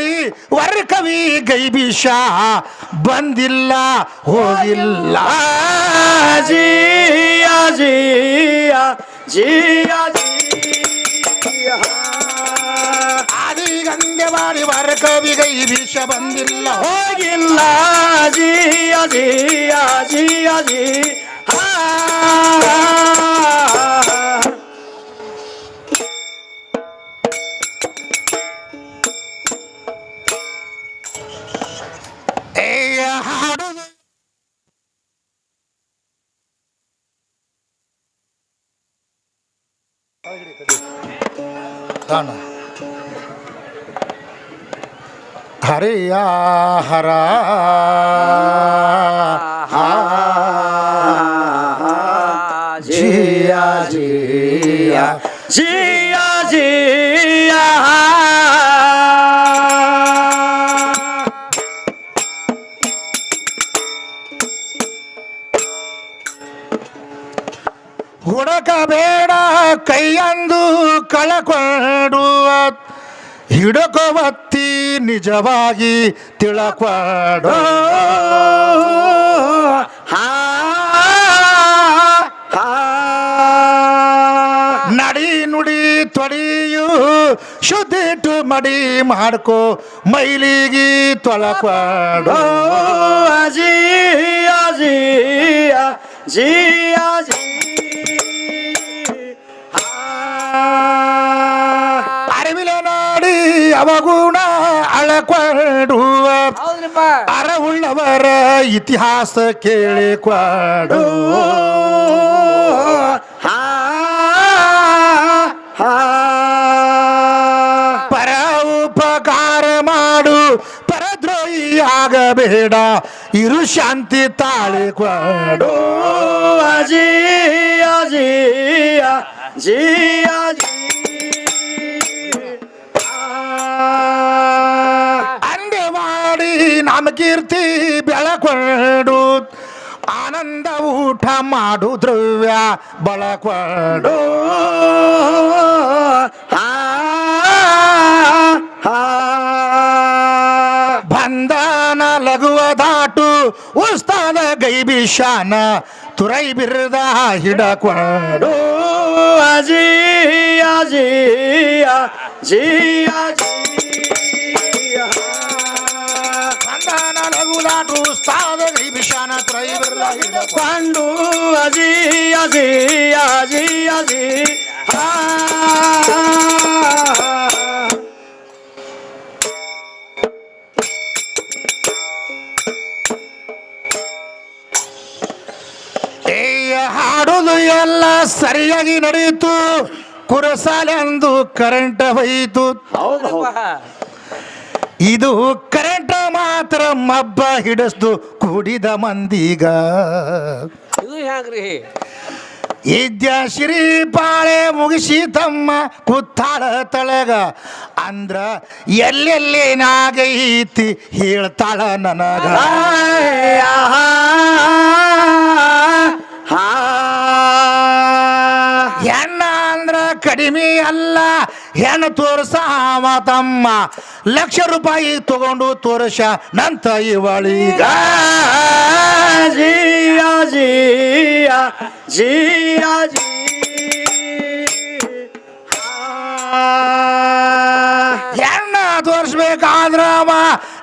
ಮಾಡಿ ವರ್ಕವಿ ಗೈಬಿಷ ಬಂದಿಲ್ಲ ಹೋಗಿಲ್ಲ ಜಿಯ ಜಿಯ ಜಿಯ ಜಿಯ ಆದಿಗಂಗೆ ಮಾಡಿ ವರ್ಕವಿ ಗೈಬಿಷ ಬಂದಿಲ್ಲ ಹೋಗಿಲ್ಲ ಜಿಯ ಜಿಯ ಜಿಯ ಜಿ ಹಾಡುದು ಹರಿಯ ಹರ ಜಿಯ ಜಿಯ ಜಿಯ ಜಿಯ ಹುಡುಕಬೇಡ ಕೈಯಂದು ಕಳಕೊಂಡುವ ಹಿಡುಕವತ್ತಿ ನಿಜವಾಗಿ ತಿಳಕೊಂಡು ನಡಿ ನುಡಿ ತೊಡಿಯು ಶುದ್ಧಿಟ್ಟು ಮಡಿ ಮಾಡ್ಕೋ ಮೈಲಿಗಿ ತೊಳಕೊಂಡು ಜಿಯ ಜಿಯ ಜಿಯ ಜಿ ಅರಿವಿಲೆ ನೋಡಿ ಅವಗುಣ ಅಳಕೊಂಡು ಅರವುಳ್ಳವರ ಇತಿಹಾಸ ಕೇಳಿಕೊಂಡು ಪರ ಉಪಕಾರ ಮಾಡು ಪರದ್ರೋಹಿ ಆಗಬೇಡ ಇರು ಶಾಂತಿ ತಾಳಿಕೊಂಡು ಜಿಯ ಜಿಯ ಜಿಯ ಜಿ ಅಂದೆ ಮಾಡಿ ನಮ್ಮ ಕೀರ್ತಿ ಬೆಳಕೊಂಡು ಆನಂದ ಊಟ ಮಾಡು ದ್ರವ್ಯ ಬಳಕೊಂಡು ಬಂಧನ ಲಘುವ ದಾಟು ಉಸ್ತಾದ ಗೈಬಿಷಾನ ತುರೈ ಬಿರ್ದ ಹಿಡಕೊಂಡು ಜಿಯ ಜಿಯ ಜಿಯ ಜಿಯ ಬಂಧನ ಲಘು ದಾಟು ಉಸ್ತಾದ ಗೈಬಿಷಾನ ತುರೈ ಬಿರ್ದ ಹಿಡಕೊಂಡು ಜಿಯ ಜಿಯ ಜಿಯ ಜಿ ಹಾಡುದು ಎಲ್ಲ ಸರಿಯಾಗಿ ನಡೆಯಿತು ಕುರಸಾಲೆಂದು ಕರೆಂಟ್ ಹೋಯಿತು ಹೌದು ಇದು ಕರೆಂಟ್ ಮಾತ್ರ ಮಬ್ಬ ಹಿಡಿಸ್ದು ಕುಡಿದ ಮಂದಿಗ ಇದು ಹ್ಯಾಂಗ್ರಿ ಇದ್ಯ ಶ್ರೀ ಪಾಳೆ ಮುಗಿಸಿ ತಮ್ಮ ಕುತ್ತಾಳ ತಳಗ ಅಂದ್ರ ಎಲ್ಲೆಲ್ಲೇನಾಗೈತಿ ಹೇಳ್ತಾಳ ನನಗ ಹೆಣ್ಣ ಅಂದ್ರ ಕಡಿಮೆ ಅಲ್ಲ ಹೆಣ್ಣು ತೋರ್ಸಾವ ತಮ್ಮ ಲಕ್ಷ ರೂಪಾಯಿ ತಗೊಂಡು ತೋರ್ಸ ನಂತ ಇವಳಿಗ ಜಿಯ ಜಿಯ ಜಿಯ ಜಿ ಹೆಣ್ಣ ತೋರಿಸ್ಬೇಕಾದ್ರ ಅವ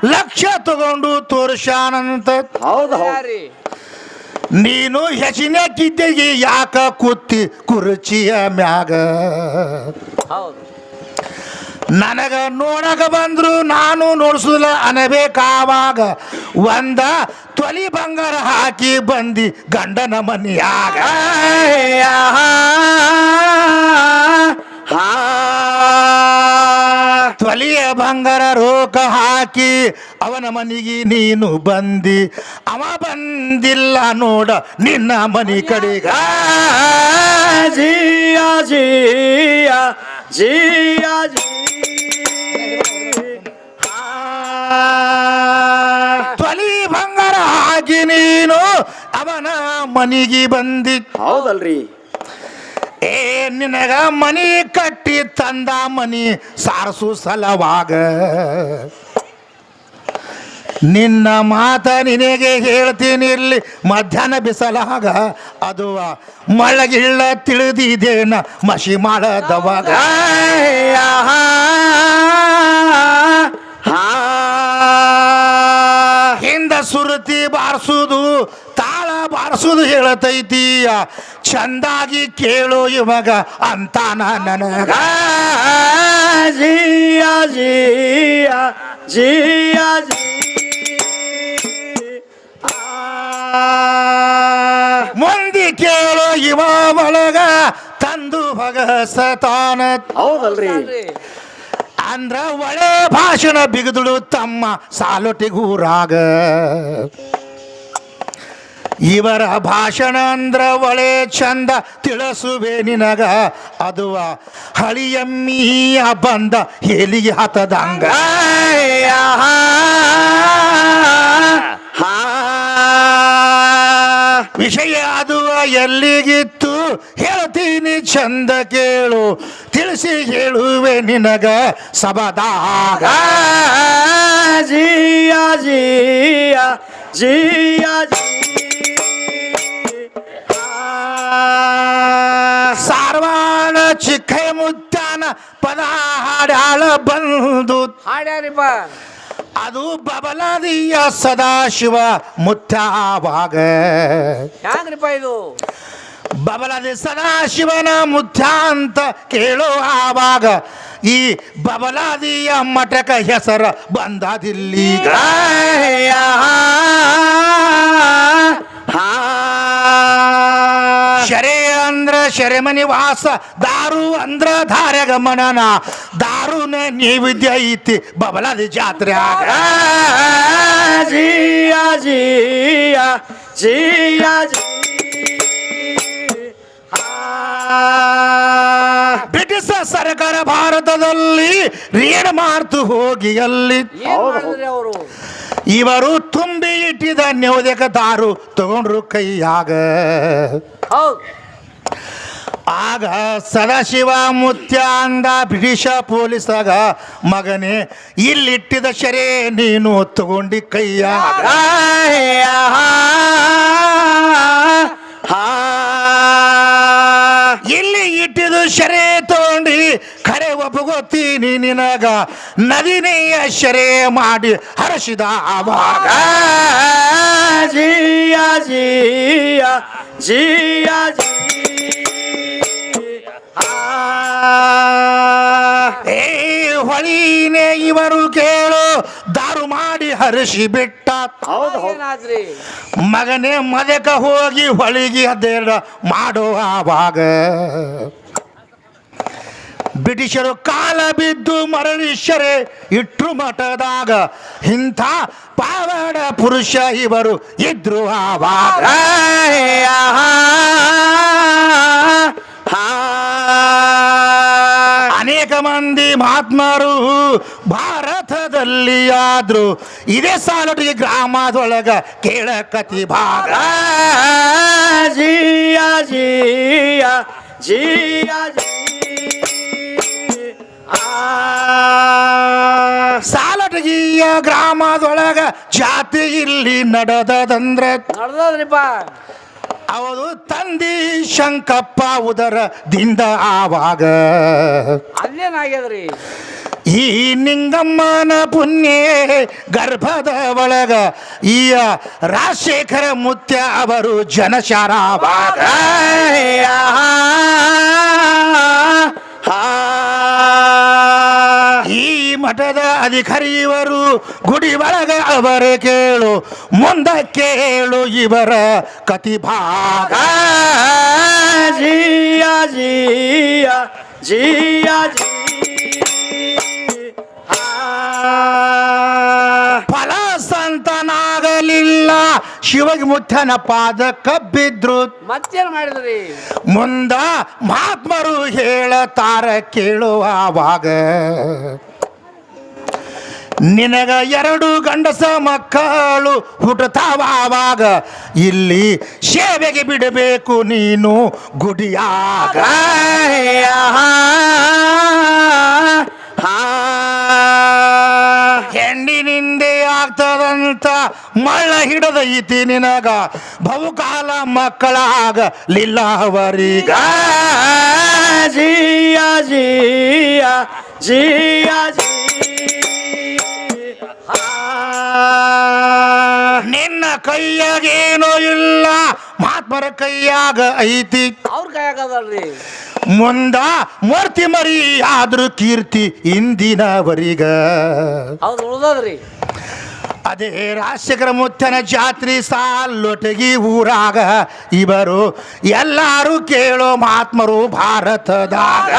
ಲಕ್ಷ ತಗೊಂಡು ತೋರ್ಸಾನಂತ ಹೌದು ಹೌದು ಯಾರಿ ನೀನು ಹೆಚ್ಚಿನ ಕಿದ್ದೆಗೆ ಯಾಕ ಕೂತಿ ಕುರ್ಚಿಯ ಮ್ಯಾಗ ಹೌದು ನನಗ ನೋಡಕ ಬಂದ್ರು ನಾನು ನೋಡ್ಸುದಿಲ್ಲ ಅನಬೇಕಾವಾಗ ಒಂದ ತೊಲಿ ಬಂಗಾರ ಹಾಕಿ ಬಂದಿ ಗಂಡನ ಮನೆಯಾಗ ತೊಲಿಯ ಬಂಗಾರ ರೋಕ ಹಾಕಿ ಅವನ ಮನೆಗೆ ನೀನು ಬಂದಿ ಅವ ಬಂದಿಲ್ಲ ನೋಡ ನಿನ್ನ ಮನೆ ಕಡೆಗ ಜಿಯ ಜಿಯ ಜಿಯ ಜಿ ತೊಲಿ ಬಂಗಾರ ಹಾಕಿ ನೀನು ಅವನ ಮನೆಗೆ ಬಂದಿ ಹೌದಲ್ರಿ ಏ ನಿನಗ ಮನಿ ಕಟ್ಟಿ ತಂದ ಮನಿ ಸಾರಸು ಸಲವಾಗ ನಿನ್ನ ಮಾತ ನಿನಗೆ ಹೇಳ್ತೀನಿ ಇಲ್ಲಿ ಮಧ್ಯಾಹ್ನ ಬಿಸಲಾಗ ಅದು ಮಳಗಿಳ್ಳ ತಿಳಿದಿದೇನ ಮಸಿ ಮಾಡದವಾಗ ಹಿಂದ ಸುರತಿ ಬಾರಿಸುದು ತಾಳ ಬಾರಿಸುದು ಹೇಳತೈತೀಯ ಚಂದಾಗಿ ಕೇಳು ಇವಾಗ ಅಂತಾನ ನನಗ ಜಿಯ ಜಿಯ ಜಿಯ ಜಿ ಮಂದಿ ಕೇಳು ಇವ ಒಳಗ ತಂದು ಭಗಸತಾನ ಹೌದಲ್ರಿ ಅಂದ್ರ ಒಳ್ಳೆ ಭಾಷಣ ಬಿಗದುಳು ತಮ್ಮ ಸಾಲೊಟ್ಟಿಗೂರಾಗ ಇವರ ಭಾಷಣ ಅಂದ್ರ ಒಳ್ಳೆ ಚಂದ ತಿಳಿಸುವೆ ನಿನಗ ಅದು ಹಳಿಯಮ್ಮಿಯ ಬಂದ ಹೇಲಿಗೆ ಹತದಂಗ ವಿಷಯ ಅದು ಎಲ್ಲಿಗಿತ್ತು ಹೇಳ್ತೀನಿ ಚಂದ ಕೇಳು ತಿಳಿಸಿ ಹೇಳುವೆ ನಿನಗ ಸಬದಾಗ ಜಿಯ ಜಿಯ ಜಿಯ ಜಿ ಸಾರವಾಡ ಚಿಕ್ಕ ಮುತ್ತಾನ ಪದ ಹಾಡ್ಯಾಳ ಬಂದು ಹಾಡ್ಯಾರಿಪ್ಪ ಅದು ಬಬಲದಿಯ ಸದಾಶಿವ ಮುತ್ಯಾವಾಗ ಹ್ಯಾಂಗ್ರಿಪ್ಪ ಇದು ಬಬಲದಿ ಸದಾಶಿವನ ಮುತ್ಯ ಅಂತ ಕೇಳೋ ಆವಾಗ ಈ ಬಬಲಾದಿಯ ಮಠಕ ಹೆಸರ ಬಂದದಿಲ್ಲೀಗ ಶರೆ ಅಂದ್ರ ಶರೆಮನಿ ವಾಸ ದಾರು ಅಂದ್ರ ಧಾರೆಗಮನನ ದಾರುನ ನೈವೇದ್ಯ ಐತಿ ಬಬಲಾದಿ ಜಾತ್ರೆ ಆಗ ಜಿಯ ಜಿಯ ಜಿಯ ಜಿ ಬ್ರಿಟಿಷ್ ಸರ್ಕಾರ ಭಾರತದಲ್ಲಿ ರೇಡ್ ಮಾಡ್ತು ಹೋಗಿ ಅಲ್ಲಿ ಏನ್ ಮಾಡಿದ್ರಿ ಅವರು ಇವರು ತುಂಬಿ ಇಟ್ಟಿದ ನ್ಯೋದಕ ದಾರು ತಗೊಂಡ್ರು ಕೈಯಾಗ ಹೌದು ಆಗ ಸದಾಶಿವ ಮುತ್ಯ ಅಂದ ಬ್ರಿಟಿಷ ಪೊಲೀಸಾಗ ಮಗನೇ ಇಲ್ಲಿಟ್ಟಿದ ಶರೆ ನೀನು ತಗೊಂಡಿ ಕೈಯಾಗ ಇಲ್ಲಿ ಇಟ್ಟಿದು ಶರೆ ತಗೊಂಡಿ ಖರೆ ಒಪ್ಪಗೊತ್ತೀನಿ ನಿನಗ ನದಿನೆಯ ಶರೆ ಮಾಡಿ ಹರಸಿದ ಆವಾಗ ಜಿಯ ಜಿಯ ಜಿಯ ಜಿ ಏ ಹೊಳಿನೇ ಇವರು ಕೇಳು ದಾರು ಮಾಡಿ ಹರಿಸಿ ಬಿಟ್ಟ ಹೌದು ಹೌದು ಏನಾದ್ರಿ ಮಗನೇ ಮದಕ ಹೋಗಿ ಹೊಳಿಗೆ ಅದೇರ ಮಾಡೋ ಆವಾಗ ಬ್ರಿಟಿಷರು ಕಾಲ ಬಿದ್ದು ಮರಳಿಷರೆ ಇಟ್ರು ಮಠದಾಗ ಇಂಥ ಪಾವಡ ಪುರುಷ ಇವರು ಇದ್ರು ಆವಾಗ ಅನೇಕ ಮಂದಿ ಮಹಾತ್ಮರು ಭಾರತದಲ್ಲಿ ಆದ್ರು ಇದೇ ಸಾಲೊಟ್ಟಿಗೆ ಗ್ರಾಮದೊಳಗ ಕೇಳಕತಿ ಭಾಗ ಜಿಯ ಜಿಯ ಜಿಯ ಜಿ ಸಾಲಟಗಿಯ ಗ್ರಾಮದೊಳಗ ಜಾತಿ ಇಲ್ಲಿ ನಡೆದದಂದ್ರ ನಡ್ದದ್ರಿಪ್ಪ ಅವರು ತಂದಿ ಶಂಕಪ್ಪ ಉದರದಿಂದ ಆವಾಗ ಅಲ್ಲೇನಾಗ್ಯದ್ರಿ ಈ ನಿಂಗಮ್ಮನ ಪುಣ್ಯ ಗರ್ಭದ ಒಳಗ ಈ ರಾಜಶೇಖರ ಮುತ್ಯ ಅವರು ಜನಶಾರಾವಾಗ ಈ ಮಠದ ಅಧಿಕಾರಿ ಇವರು ಗುಡಿ ಒಳಗ ಅವರ ಕೇಳು ಮುಂದಕ್ಕೆ ಹೇಳು ಇವರ ಕತಿಭಾಗ ಜಿಯ ಜಿಯ ಜಿಯ ಜಿ ಫಲ ಸಂತನಾಗಲಿಲ್ಲ ಶಿವಗಿ ಮುತ್ತನ ಪಾದ ಕಬ್ಬಿದ್ರು ಮತ್ತೇನ್ ಮಾಡಿದ್ರಿ ಮುಂದ ಮಹಾತ್ಮರು ಹೇಳತಾರ ಕೇಳುವಾಗ ನಿನಗ 2 ಗಂಡಸ ಮಕ್ಕಳು ಹುಟ್ಟುತ್ತಾವಾಗ ಇಲ್ಲಿ ಸೇವೆಗೆ ಬಿಡಬೇಕು ನೀನು ಗುಡಿಯಾಗ. ಹೆಣ್ಣಿನಿಂದೆ ಆಗ್ತದಂತ ಮಳ್ಳ ಹಿಡದೈತಿ ನಿನಗ ಬಹುಕಾಲ ಮಕ್ಕಳಾಗಲಿಲ್ಲ ಅವರೀಗ. ಜಿಯ ಜಿಯ ಜಿಯ ಜಿ ನಿನ್ನ ಕೈಯಾಗೇನೋ ಇಲ್ಲ ಮಹಾತ್ಮರ ಕೈಯಾಗ ಐತಿ. ಅವ್ರ ಕೈಯಾಗದಲ್ರಿ. ಮುಂದ ಮೂರ್ತಿ ಮರಿ ಆದ್ರೂ ಕೀರ್ತಿ ಇಂದಿನವರಿಗ. ಹೌದು ಉಳ್ದದ್ರಿ. ಅದೇ ರಾಜಶೇಖರ ಮುತ್ತನ ಜಾತ್ರೆ ಸಾಲೊಟಗಿ ಊರಾಗ ಇವರು ಎಲ್ಲಾರು ಕೇಳೋ ಮಹಾತ್ಮರು ಭಾರತದಾಗ.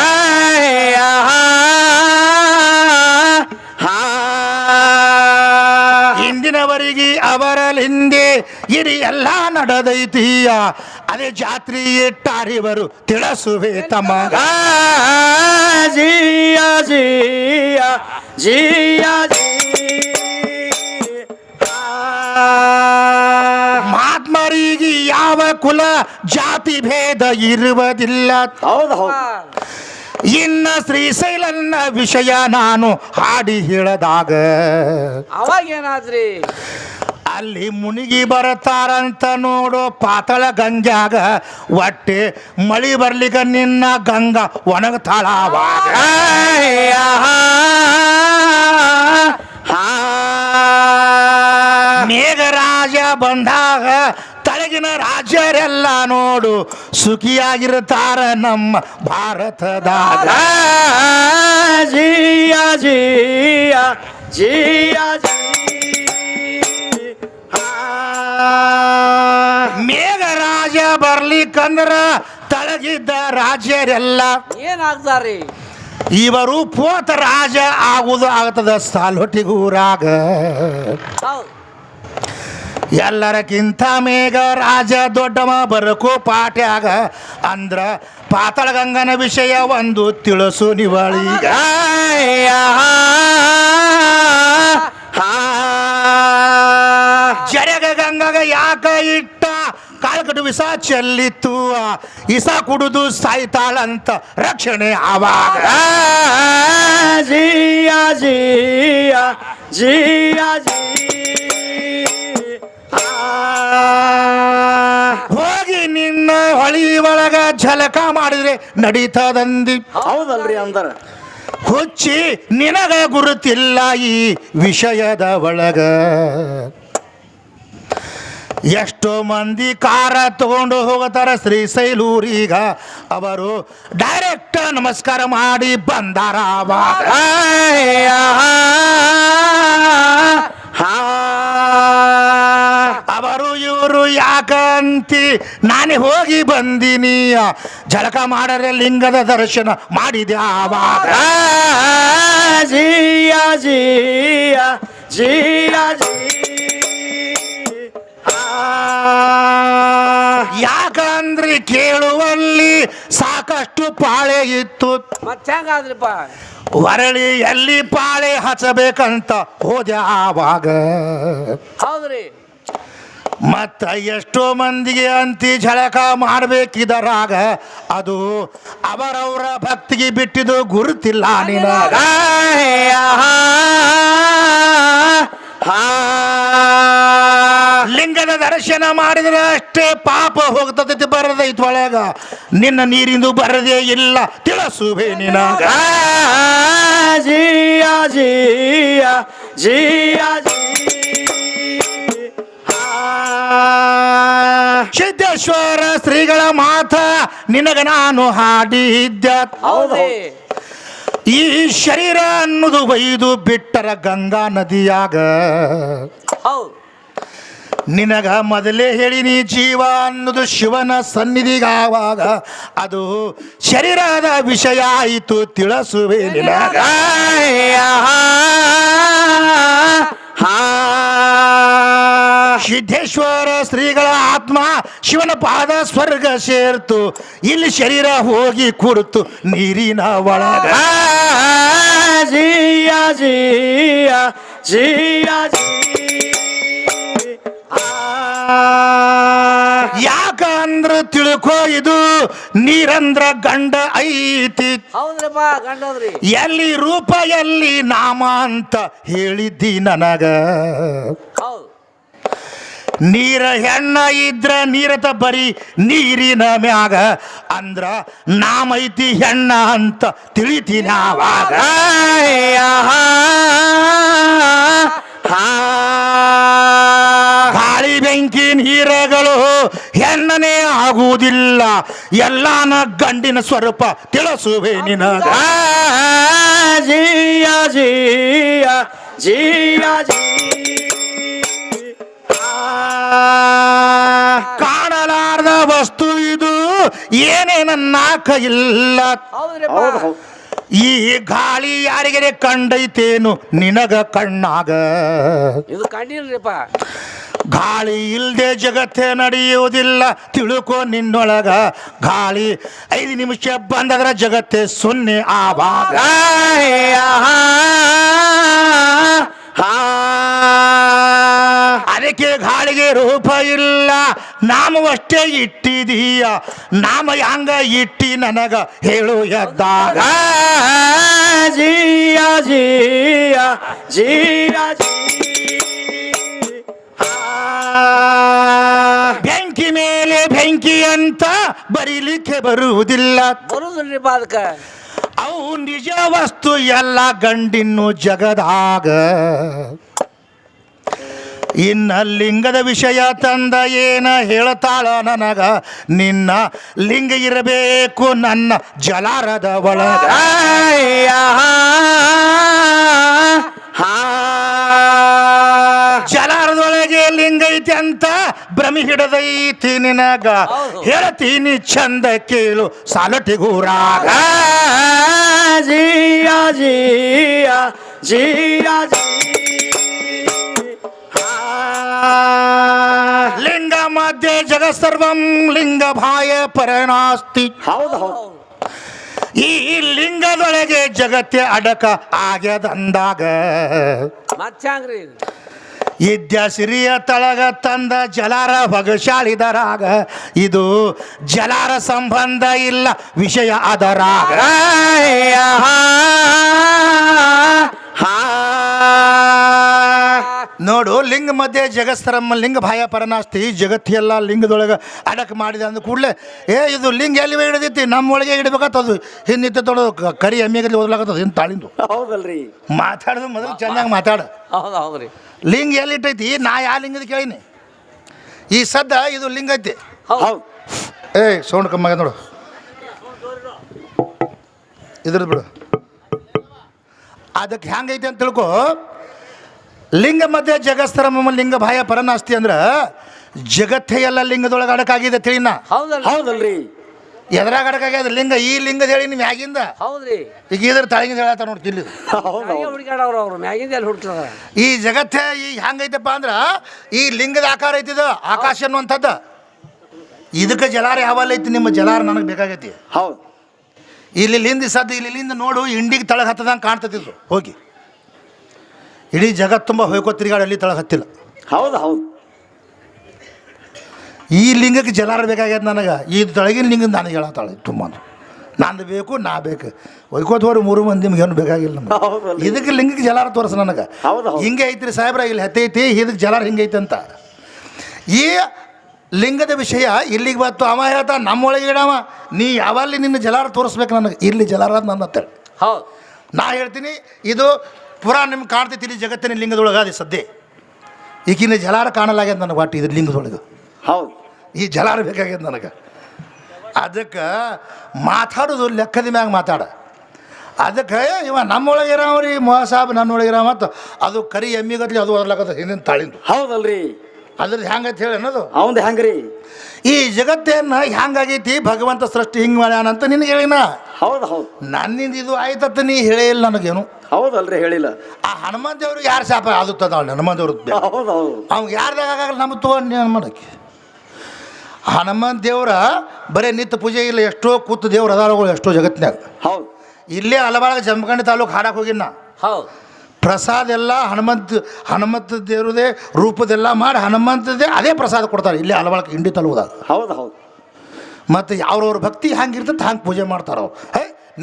ಹಿಂದಿನವರಿಗೆ ಅವರಲ್ಲಿಂದೆ ಇರಿ ಎಲ್ಲ ನಡೆದೈತಿಯ ಅದೇ ಜಾತ್ರೆ ಇಟ್ಟಾರಿವರು ತಿಳಿಸುವೆ ತಮಗ. ಜಿಯ ಜಿಯ ಜಿಯ ಜಿ ಮಹಾತ್ಮರಿಗೆ ಯಾವ ಕುಲ ಜಾತಿ ಭೇದ ಇರುವುದಿಲ್ಲ. ಹೌದು ಹೌದು. ಇನ್ನ ಶ್ರೀಶೈಲನ್ನ ವಿಷಯ ನಾನು ಹಾಡಿ ಹೇಳದಾಗ ಅವಾಗ ಏನಾದ್ರಿ? ಅಲ್ಲಿ ಮುನಿಗಿ ಬರತಾರಂತ ನೋಡೋ ಪಾತಳ ಗಂಗ್ಯಾಗ ಒಟ್ಟೆ ಮಳಿ ಬರ್ಲಿಕ್ಕ ನಿನ್ನ ಗಂಗಾ ಒಣಗತಾಳವಾಗ. ಮೇಘರಾಜ ಬಂದಾಗ ತಳಗಿನ ರಾಜ್ಯರೆಲ್ಲ ನೋಡು ಸುಖಿಯಾಗಿರ್ತಾರ ನಮ್ಮ ಭಾರತದಾಗ. ಜಿಯ ಜಿಯ ಜಿಯ ಜಿ ಮೇಘರಾಜ ಬರ್ಲಿಕ್ಕಂದ್ರ ತಳಗಿದ್ದ ರಾಜ್ಯರೆಲ್ಲ ಏನಾಗ್ತಾರ್ರಿ? ಇವರು ಪೋತ ರಾಜ ಆಗುವುದು ಆಗ್ತದ ಸಾಲೊಟ್ಟಿಗೂರಾಗ. ಹೌದು. ಎಲ್ಲರಕ್ಕಿಂತ ಮೇಘ ರಾಜ ದೊಡ್ಡವ ಬರಕು ಪಾಟ್ಯಾಗ ಅಂದ್ರ ಪಾತಾಳ ಗಂಗನ ವಿಷಯ ಒಂದು ತಿಳಿಸು ನಿವಳೀಗ. ಜರಗ ಗಂಗಗ ಯಾಕ ಇಟ್ಟ ಕಾಳ್ಕಟ್ಟು ವಿಷ ಚೆಲ್ಲಿತ್ತು ಇಸ ಕುಡಿದು ಸಾಯ್ತಾಳಂತ ರಕ್ಷಣೆ ಆವಾಗ. ಜಿಯ ಜಿಯ ಜಿಯ ಜಿ ಹೋಗಿ ನಿನ್ನ ಹೊಳಿ ಒಳಗ ಝಲಕ ಮಾಡಿದ್ರೆ ನಡೀತದಂದಿ. ಹೌದಲ್ರಿ ಅಂದರ ಹುಚ್ಚಿ ನಿನಗ ಗುರುತಿಲ್ಲ ಈ ವಿಷಯದ ಒಳಗ. ಎಷ್ಟೋ ಮಂದಿ ಕಾರ ತಗೊಂಡು ಹೋಗತಾರ ಶ್ರೀಶೈಲೂರೀಗ ಅವರು ಡೈರೆಕ್ಟ್ ನಮಸ್ಕಾರ ಮಾಡಿ ಬಂದಾರ ಆವಾಗ. ಅವರು ಇವರು ಯಾಕಂತಿ ನಾನೇ ಹೋಗಿ ಬಂದಿನಿ ಜಳಕ ಮಾಡರೆ ಲಿಂಗದ ದರ್ಶನ ಮಾಡಿದೆ ಆವಾಗ. ಜಿಯ ಜಿಯ ಜಿಯ ಜಿ ಯಾಕಂದ್ರೆ ಕೇಳುವಲ್ಲಿ ಸಾಕಷ್ಟು ಪಾಳೆ ಇತ್ತು. ಮತ್ತೆ ಹೆಂಗಾದ್ರಿಪ್ಪ? ವರಳಿ ಎಲ್ಲಿ ಪಾಳೆ ಹಚ್ಚಬೇಕಂತ ಹೋದೆ ಆವಾಗ. ಹೌದ್ರಿ. ಮತ್ತ ಎಷ್ಟೋ ಮಂದಿಗೆ ಅಂತಿ ಝಳಕ ಮಾಡ್ಬೇಕಿದರಾಗ ಅದು ಅವರವರ ಭಕ್ತಿಗೆ ಬಿಟ್ಟಿದ್ದು ಗುರುತಿಲ್ಲ ನಿನಗ. ಲಿಂಗದ ದರ್ಶನ ಮಾಡಿದ್ರೆ ಅಷ್ಟೇ ಪಾಪ ಹೋಗ್ತದೆ ಬರದೈತ್ ಒಳಗ ನಿನ್ನ ನೀರಿಂದು ಬರದೇ ಇಲ್ಲ ತಿಳಿಸುವೆ ನಿನಗ. ಜಿಯ ಜಿಯ ಜಿಯ ಜಿ ಸಿದ್ದೇಶ್ವರ ಶ್ರೀಗಳ ಮಾತ ನಿನಗ ನಾನು ಹಾಡಿದ್ದೆ. ಹೌದ್ರಿ. ಈ ಶರೀರ ಅನ್ನೋದು ಒಯ್ದು ಬಿಟ್ಟರ ಗಂಗಾ ನದಿಯಾಗ. ಹೌದು. ನಿನಗ ಮೊದಲೇ ಹೇಳಿನಿ ಜೀವ ಅನ್ನೋದು ಶಿವನ ಸನ್ನಿಧಿಗಾವಾಗ ಅದು ಶರೀರದ ವಿಷಯ ಆಯಿತು ತಿಳಿಸುವೆ ನಿನಗ. ಸಿದ್ದೇಶ್ವರ ಶ್ರೀಗಳ ಆತ್ಮ ಶಿವನ ಪಾದ ಸ್ವರ್ಗ ಸೇರ್ತು ಇಲ್ಲಿ ಶರೀರ ಹೋಗಿ ಕುಡಿತು ನೀರಿನ ಒಳಗ. ಜಿಯ ಜಿಯ ಜಿಯ ಜಿ ಯಾಕಂದ್ರ ತಿಳ್ಕೋ ಇದು ನೀರಂದ್ರ ಗಂಡ ಐತಿ ಹೌದ್ರಪ್ಪ ಗಂಡದ್ರಿ ಎಲ್ಲಿ ರೂಪ ಎಲ್ಲಿ ನಾಮ ಅಂತ ಹೇಳಿದ್ದಿ ನನಗ ಹೌದು ನೀರ ಹೆಣ್ಣ ಇದ್ರ ನೀರತ ಬರೀ ನೀರಿನ ಮ್ಯಾಗ ಅಂದ್ರ ನಾಮೈತಿ ಹೆಣ್ಣ ಅಂತ ತಿಳಿತೀನಿ ಆವಾಗ ಗಾಳಿ ಬೆಂಕಿ ನೀರಗಳು ಹೆಣ್ಣನೇ ಆಗುವುದಿಲ್ಲ ಎಲ್ಲಾನ ಗಂಡಿನ ಸ್ವರೂಪ ತಿಳಿಸುವೆ ನಿನಗ ಜಿಯ ಜಿಯ ಜಿಯ ಜಿ ಕಾಣಲಾರ್ದ ವಸ್ತು ಇದು ಏನೇನನ್ನಾಕ ಇಲ್ಲ ಹೌದ್ರಪ್ಪ ಹೌದು ಹೌದು ಈ ಗಾಳಿ ಯಾರಿಗರೆ ಕಂಡೈತೇನು ನಿನಗ ಕಣ್ಣಾಗ ಇದು ಕಂಡಿಲ್ರಿಪ್ಪ ಗಾಳಿ ಇಲ್ದೆ ಜಗತ್ತೇ ನಡೆಯುವುದಿಲ್ಲ ತಿಳ್ಕೊ ನಿನ್ನೊಳಗ ಗಾಳಿ 5 ನಿಮಿಷ ಬಂದದ್ರ ಜಗತ್ತೇ ಸೊನ್ನೆ ಆವಾಗ ಅದಕ್ಕೆ ಗಾಳಿಗೆ ರೂಪ ಇಲ್ಲ ನಾಮವಷ್ಟೇ ಇಟ್ಟಿದೀಯ ನಾಮ ಹ್ಯಾಂಗ ಇಟ್ಟಿ ನನಗ ಹೇಳು ಎದ್ದಾಗ ಜಿಯ ಜಿಯ ಜಿಯ ಜಿ ಬೆಂಕಿ ಮೇಲೆ ಬೆಂಕಿ ಅಂತ ಬರೀಲಿಕ್ಕೆ ಬರುವುದಿಲ್ಲ ಬರುದಿಲ್ರಿಪ್ಪ ಅದಕ್ಕೆ ಅವು ನಿಜ ವಸ್ತು ಎಲ್ಲ ಗಂಡಿನ್ನು ಜಗದಾಗ ಇನ್ನ ಲಿಂಗದ ವಿಷಯ ತಂದ ಏನ ಹೇಳ್ತಾಳ ನನಗ ನಿನ್ನ ಲಿಂಗ ಇರಬೇಕು ನನ್ನ ಜಲಾರದ ಒಳಗ ಜಲಾರದೊಳಗೆ ಲಿಂಗ ಐತಿ ಅಂತ ಭ್ರಮಿ ಹಿಡದೈತಿ ನಿನಗ ಹೇಳ್ತೀನಿ ಚಂದ ಕೇಳು ಸಾಲಟಿಗೂರಾಗ ಜಿಯ ಜಿಯ ಜಿಯ ಜಿ ಲಿಂಗ ಮಧ್ಯೆ ಜಗ ಸರ್ವಂ ಲಿಂಗ ಭಾಯ ಪರನಾಸ್ತಿ ಹೌದು ಹೌದು ಈ ಲಿಂಗದೊಳಗೆ ಜಗತ್ತೇ ಅಡಕ ಆಗ್ಯದಂದಾಗ ಮತ್ತ್ಯಾಂಗ್ರಿ ಇದ್ಯ ಸಿರಿಯ ತಳಗ ತಂದ ಜಲಾರ ಹೊಗಶಾಳಿದರಾಗ ಇದು ಜಲಾರ ಸಂಬಂಧ ಇಲ್ಲ ವಿಷಯ ಅದರಾಗ ನೋಡು ಲಿಂಗ ಮಧ್ಯೆ ಜಗತ್ಸರಮ್ಮ ಲಿಂಗ ಭಾಯ ಪರನಾಸ್ತಿ ಜಗತ್ತೆಲ್ಲ ಲಿಂಗದೊಳಗೆ ಅಡಕ ಮಾಡಿದೆ ಅಂದ ಕೂಡಲೇ ಇದು ಲಿಂಗ ಎಲ್ಲಿ ಹಿಡಿದೈತಿ ನಮ್ಮೊಳಗೆ ಇಡಬೇಕಾಗ್ತದು ಹಿಂದಿತ್ತ ತೊಡೋದು ಕರಿ ಎಮ್ಮೆಗಲ್ಲಿ ಓದ್ಲಾಗತ್ತದ ಹಿಂದೆ ತಾಳಿಂದು ಹೌದಲ್ರಿ ಮಾತಾಡೋದು ಮೊದಲು ಚೆನ್ನಾಗಿ ಮಾತಾಡ ಹೌದು ಹೌದ್ರಿ ಲಿಂಗ ಎಲ್ಲಿ ಇಟ್ಟೈತಿ ನಾ ಯಾವ ಲಿಂಗದ ಕೇಳೀನಿ ಈ ಸದ್ದ ಇದು ಲಿಂಗ ಐತಿ ಹೌದು ಸೌಂಡ್ ಕಮ್ಮಿ ನೋಡು ಇದ್ರದ್ದು ಬಿಡು ಅದಕ್ಕೆ ಹೆಂಗೈತಿ ಅಂತ ತಿಳ್ಕೊ ಲಿಂಗ ಮಧ್ಯೆ ಜಗತ್ಸರ ಲಿಂಗ ಭಾಯ ಪರನಾಸ್ತಿ ಅಂದ್ರೆ ಜಗತ್ತೇ ಎಲ್ಲ ಲಿಂಗದೊಳಗೆ ಅಡಕಾಗಿದೆ ತಿಳಿನ ಹೌದಲ್ರಿ ಹೌದಲ್ರಿ ಎದ್ರಾಗ ಅಡಕಾಗ್ಯದ ಲಿಂಗ ಈ ಲಿಂಗದ ಹೇಳಿ ನೀವು ಮ್ಯಾಗಿಂದ ಹೌದ್ರಿ ಈಗ ಇದ್ರ ತಳಗಿಂದ ಹೇಳತ್ತ ನೋಡಿ ತಿಳಿ ಹೌದು ಹುಡುಕಾಡವ್ರು ಅವ್ರು ಮ್ಯಾಗಿಂದ ಎಲ್ಲಿ ಹುಡುಕ್ತಾರ ಈ ಜಗತ್ತೇ ಈ ಹೆಂಗೈತಪ್ಪ ಅಂದ್ರೆ ಈ ಲಿಂಗದ ಆಕಾರ ಐತಿದ ಆಕಾಶ ಅನ್ನುವಂಥದ್ದು ಇದಕ್ಕೆ ಜಲಾರ ಯಾವಲ್ಲ ಐತಿ ನಿಮ್ಮ ಜಲಾರ ನನಗೆ ಬೇಕಾಗೈತಿ ಹೌದು ಇಲ್ಲಿಂದ ಸದ್ದು ಇಲ್ಲಿಂದ ನೋಡು ಇಂಡಿಗೆ ತಳಗ ಹತ್ತದಂಗೆ ಕಾಣ್ತತಿದ್ದು ಹೋಗಿ ಇಡೀ ಜಗತ್ತು ತುಂಬ ಹೋಯ್ಕೋ ತಿರುಗಾಡಿ ಅಲ್ಲಿ ತಳಗ ಹತ್ತಿಲ್ಲ ಹೌದು ಹೌದು ಈ ಲಿಂಗಕ್ಕೆ ಜಲಾರ ಬೇಕಾಗ್ಯದ ನನಗೆ ಈ ತಳಗಿನ ಲಿಂಗದ ನನಗೆ ಹೇಳತ್ತಾಳೆ ತುಂಬ ನಂದು ಬೇಕು ನಾ ಬೇಕು ಒಯ್ಕೋತ ಹೋರಿ 3 ಮಂದಿ ನಿಮ್ಗೆ ಏನು ಬೇಕಾಗಿಲ್ಲ ನಮ್ಗೆ ಹೌದಲ್ರಿ. ಇದಕ್ಕೆ ಲಿಂಗಕ್ಕೆ ಜಲಾರ ತೋರಿಸ ನನಗೆ ಹೌದು, ಹೌದು. ಹಿಂಗೆ ಐತ್ರಿ ಸಾಹೇಬ್ರ ಇಲ್ಲಿ ಹತ್ತೈತಿ ಇದಕ್ಕೆ ಜಲಾರ ಹಿಂಗೈತೆ ಅಂತ ಈ ಲಿಂಗದ ವಿಷಯ ಇಲ್ಲಿಗೆ ಬಂತು ಅವ ಹೇಳ್ತಾ ನಮ್ಮೊಳಗೆ ಇಡವ ನೀ ಯಾವಲ್ಲಿ ನಿನ್ನ ಜಲಾರ ತೋರಿಸ್ಬೇಕು ನನಗೆ ಇಲ್ಲಿ ಜಲಾರ ಅಂತ ನನ್ನ ಹತ್ತೇಳಿ ಹೌದು ನಾ ಹೇಳ್ತೀನಿ ಇದು ಪುರಾ ನಿಮ್ಗೆ ಕಾಣ್ತೈತಿ ಇಲ್ಲಿ ಜಗತ್ತಿನ ಲಿಂಗದೊಳಗೆ ಅದು ಸದ್ಯ ಈಗಿನ ಜಲಾರ ಕಾಣಲಾಗ್ಯದ ನನಗೆ ವಾಟಿ ಇದ್ರ ಲಿಂಗದೊಳಗೆ ಹೌದು ಈ ಜಲಾರ ಬೇಕಾಗ್ಯದ ನನಗೆ ಅದಕ್ಕೆ ಮಾತಾಡೋದು ಲೆಕ್ಕದ ಮ್ಯಾಗ ಮಾತಾಡ ಅದಕ್ಕೆ ಇವ ನಮ್ಮೊಳಗೆ ಇರೋವ್ರಿ ಸಾಬ್ ನನ್ನೊಳಗೆ ಇರೋ ಮತ್ತು ಅದು ಕರಿ ಎಮ್ಮಿಗತ್ಲಿ ಅದು ಓದ್ಲಾಕತ್ತ ಹಿಂದಿನ ತಾಳಿಂದು ಹೌದಲ್ರಿ ಅದ್ರದ್ದು ಹೆಂಗೈತೆ ಹೇಳಿ ಅನ್ನೋದು ಅವಂದು ಹೆಂಗ್ರಿ ಈ ಜಗತ್ತೇನು ಹೆಂಗಾಗೈತಿ ಭಗವಂತ ಸೃಷ್ಟಿ ಹಿಂಗೆ ಮಾಡ್ಯಾನಂತ ನಿನಗೆ ಹೇಳಿನ ಹೌದು ಹೌದು ನನ್ನಿಂದ ಇದು ಆಯ್ತತ್ತ ನೀ ಹೇಳೇ ಇಲ್ಲ ನನಗೇನು ಹೌದಲ್ರಿ ಹೇಳಿಲ್ಲ ಆ ಹನುಮಂತ ದೇವ್ರಿಗೆ ಯಾರು ಶಾಪ ಆದುತ್ತದ ಅವ್ನು ಹನುಮಂತ ದೇವ್ರದ್ದು ಹೌದು ಹೌದು ಅವ್ನು ಯಾರ್ದಾಗಲ್ಲ ನಮಗೆ ತೊಗೊಂಡು ಹನುಮನಕ್ಕೆ ಹನುಮಂತ ದೇವ್ರ ಬರೀ ನಿತ್ಯ ಪೂಜೆ ಇಲ್ಲ ಎಷ್ಟೋ ಕೂತು ದೇವ್ರ ಅದಾರಗಳು ಎಷ್ಟೋ ಜಗತ್ತಿನಾಗ ಹೌದು ಇಲ್ಲೇ ಹಲವಾರು ಜಮಖಂಡಿ ತಾಲೂಕು ಹಾಡಕ್ಕೆ ಹೋಗಿನ ಹೌದು ಪ್ರಸಾದ ಎಲ್ಲ ಹನುಮಂತ ದೇವ್ರದೇ ರೂಪದೆಲ್ಲ ಮಾಡಿ ಹನುಮಂತದೇ ಅದೇ ಪ್ರಸಾದ ಕೊಡ್ತಾರೆ ಇಲ್ಲಿ ಅಲವಾಳಕ್ಕೆ ಇಂಡಿ ತಲುವುದಾಗ. ಹೌದು ಹೌದು. ಮತ್ತು ಅವ್ರವ್ರ ಭಕ್ತಿ ಹಂಗಿರ್ತದೆ ಹಂಗೆ ಪೂಜೆ ಮಾಡ್ತಾರೆ ಅವ್ರು.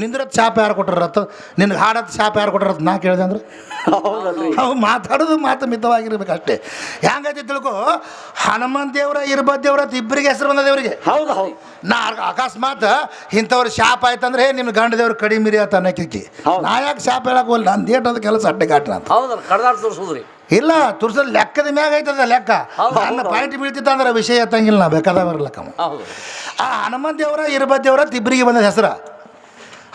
ನಿಂದ್ರದ್ದು ಶಾಪ ಯಾರು ಕೊಟ್ಟಿರತ್ತ, ನಿನಗೆ ಹಾಡೋದು ಶಾಪ ಯಾರು ಕೊಟ್ಟಿರತ್ತ ನಾ ಕೇಳಿದೆ ಅಂದ್ರೆ ಹೌದಲ್ರಿ. ಅವು ಮಾತಾಡೋದು ಮಾತು ಮಿತವಾಗಿರ್ಬೇಕು ಅಷ್ಟೇ. ಹೆಂಗೈತಿ ತಿಳ್ಕೊ, ಹನುಮಂತ ದೇವ್ರ ಇರ್ಬದ್ ದೇವ್ರ ಇಬ್ಬರಿಗೆ ಹೆಸರು ಬಂದ ದೇವ್ರಿಗೆ. ಹೌದು ಹೌದು. ನಾ ಅಕಸ್ಮಾತ್ ಇಂಥವ್ರ ಶಾಪ ಆಯ್ತಂದ್ರೆ ನಿಮ್ಮ ಗಂಡ ದೇವ್ರು ಕಡಿಮೆ ಅಂತ ಅನ್ನಕ್ಕೆ ನಾ ಯಾಕೆ ಶಾಪ ಹೇಳಕ್ ಹೋಗಲ್ಲ, ನಾನು ದೇಟದ ಕೆಲಸ ಅಡ್ಡೆ ಕಾಟ್ನ ಅಂತ. ಹೌದಲ್ಲ, ಕಡ್ದಾಡ ತೋರಿಸೋದ್ರಿ ಇಲ್ಲ ತುರ್ಸೋದು ಲೆಕ್ಕದ ಮ್ಯಾಗ ಐತದ ಲೆಕ್ಕ. ನನ್ನ ಪಾಯಿಂಟ್ ಬೀಳ್ತಿತ್ತ ಅಂದ್ರೆ ವಿಷಯ ಎತ್ತಂಗಿಲ್ಲ, ನಾ ಬೇಕಾದ ಬರ್ಲಕ್ಕ. ಹೌದು. ಆ ಹನುಮಂತ ದೇವರ ಇರ್ಬದ್ ದೇವ್ರ ಇಬ್ಬರಿಗೆ ಬಂದ ಹೆಸರು